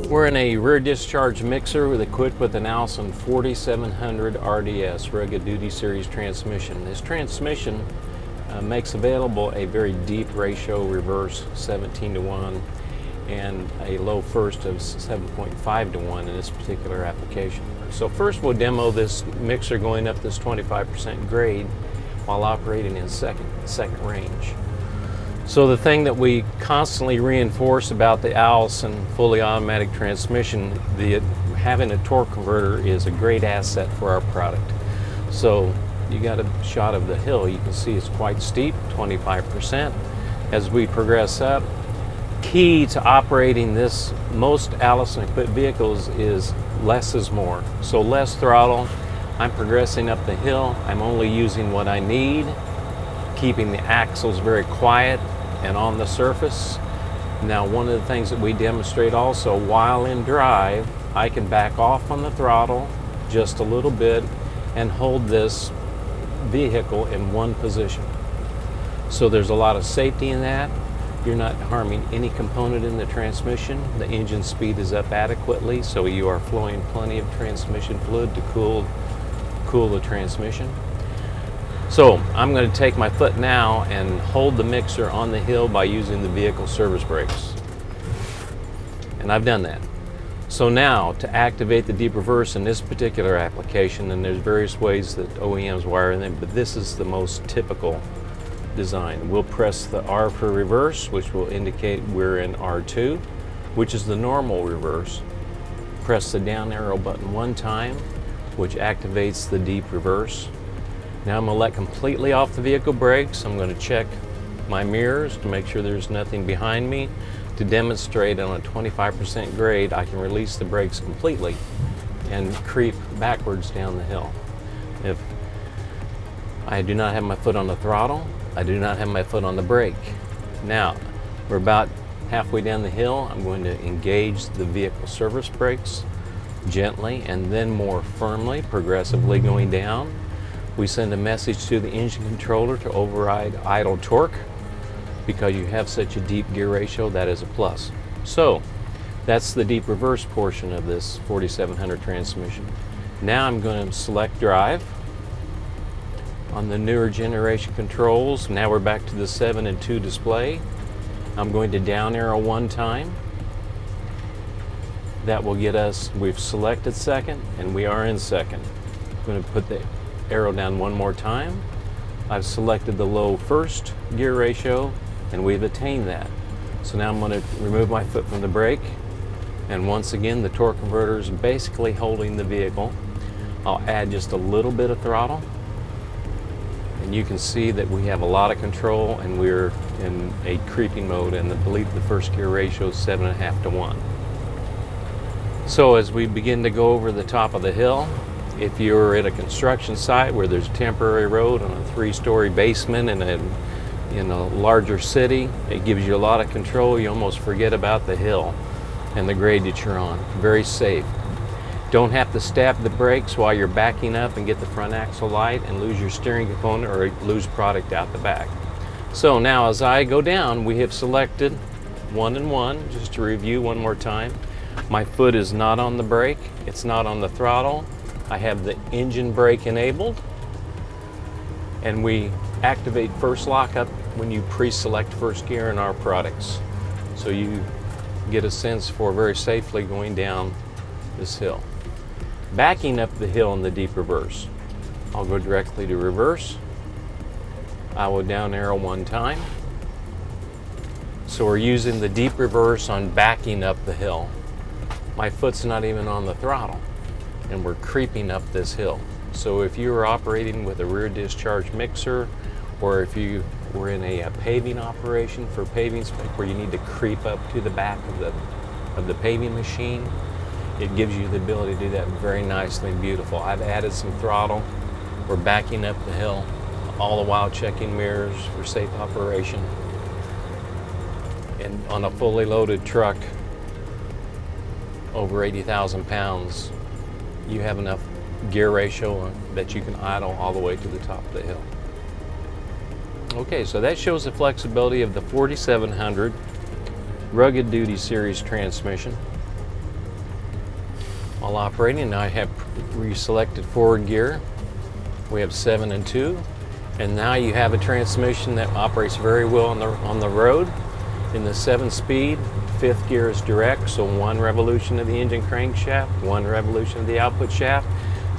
We're in a rear discharge mixer equipped with an Allison 4700 RDS, Rugged Duty Series transmission. This transmission makes available a very deep ratio reverse 17:1 and a low first of 7.5:1 in this particular application. So first we'll demo this mixer going up this 25% grade while operating in second range. So the thing that we constantly reinforce about the Allison fully automatic transmission, having a torque converter is a great asset for our product. So you got a shot of the hill. You can see it's quite steep, 25%. As we progress up, key to operating most Allison equipped vehicles is less is more. So less throttle. I'm progressing up the hill. I'm only using what I need, keeping the axles very quiet and on the surface. Now, one of the things that we demonstrate also, while in drive, I can back off on the throttle just a little bit and hold this vehicle in one position. So there's a lot of safety in that. You're not harming any component in the transmission. The engine speed is up adequately, so you are flowing plenty of transmission fluid to cool the transmission. So I'm going to take my foot now and hold the mixer on the hill by using the vehicle service brakes. And I've done that. So now to activate the deep reverse in this particular application, and there's various ways that OEMs wire them, but this is the most typical design. We'll press the R for reverse, which will indicate we're in R2, which is the normal reverse. Press the down arrow button one time, which activates the deep reverse. Now I'm going to let completely off the vehicle brakes. I'm going to check my mirrors to make sure there's nothing behind me. To demonstrate on a 25% grade, I can release the brakes completely and creep backwards down the hill. If I do not have my foot on the throttle, I do not have my foot on the brake. Now, we're about halfway down the hill. I'm going to engage the vehicle service brakes gently and then more firmly, progressively going down. We send a message to the engine controller to override idle torque. Because you have such a deep gear ratio, that is a plus. So that's the deep reverse portion of this 4700 transmission. Now I'm going to select drive. On the newer generation controls, now we're back to the 7 and 2 display. I'm going to down arrow one time. That will get us, we've selected second and we are in second. I'm going to put the arrow down one more time. I've selected the low first gear ratio and we've attained that. So now I'm going to remove my foot from the brake, and once again the torque converter is basically holding the vehicle. I'll add just a little bit of throttle and you can see that we have a lot of control and we're in a creeping mode, and I believe the first gear ratio is 7.5:1. So as we begin to go over the top of the hill, if you're at a construction site where there's a temporary road on a 3-story basement in a larger city, it gives you a lot of control. You almost forget about the hill and the grade that you're on. Very safe. Don't have to stab the brakes while you're backing up and get the front axle light and lose your steering component or lose product out the back. So now as I go down, we have selected 1 and 1, just to review one more time. My foot is not on the brake, it's not on the throttle. I have the engine brake enabled, and we activate first lockup when you pre-select first gear in our products. So you get a sense for very safely going down this hill. Backing up the hill in the deep reverse, I'll go directly to reverse. I will down arrow one time. So we're using the deep reverse on backing up the hill. My foot's not even on the throttle, and we're creeping up this hill. So if you were operating with a rear discharge mixer, or if you were in a paving operation for paving where you need to creep up to the back of the paving machine, it gives you the ability to do that very nicely and beautiful. I've added some throttle. We're backing up the hill, all the while checking mirrors for safe operation. And on a fully loaded truck, over 80,000 pounds, you have enough gear ratio that you can idle all the way to the top of the hill. Okay, so that shows the flexibility of the 4700 Rugged Duty Series transmission. while operating. Now I have reselected forward gear. We have 7 and 2. And now you have a transmission that operates very well on the road. In the 7-speed, 5th gear is direct, so 1 revolution of the engine crankshaft, 1 revolution of the output shaft.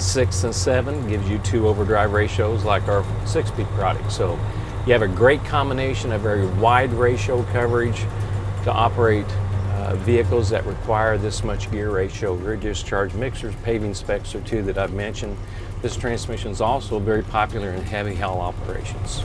6 and 7 gives you 2 overdrive ratios like our 6-speed product. So you have a great combination, a very wide ratio coverage to operate vehicles that require this much gear ratio. Rear discharge mixers, paving specs are 2 that I've mentioned. This transmission is also very popular in heavy haul operations.